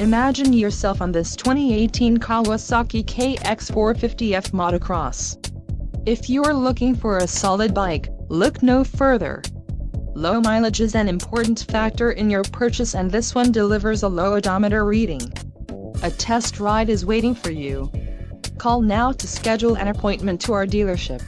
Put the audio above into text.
Imagine yourself on this 2018 Kawasaki KX450F Motocross. If you're looking for a solid bike, look no further. Low mileage is an important factor in your purchase, and this one delivers a low odometer reading. A test ride is waiting for you. Call now to schedule an appointment to our dealership.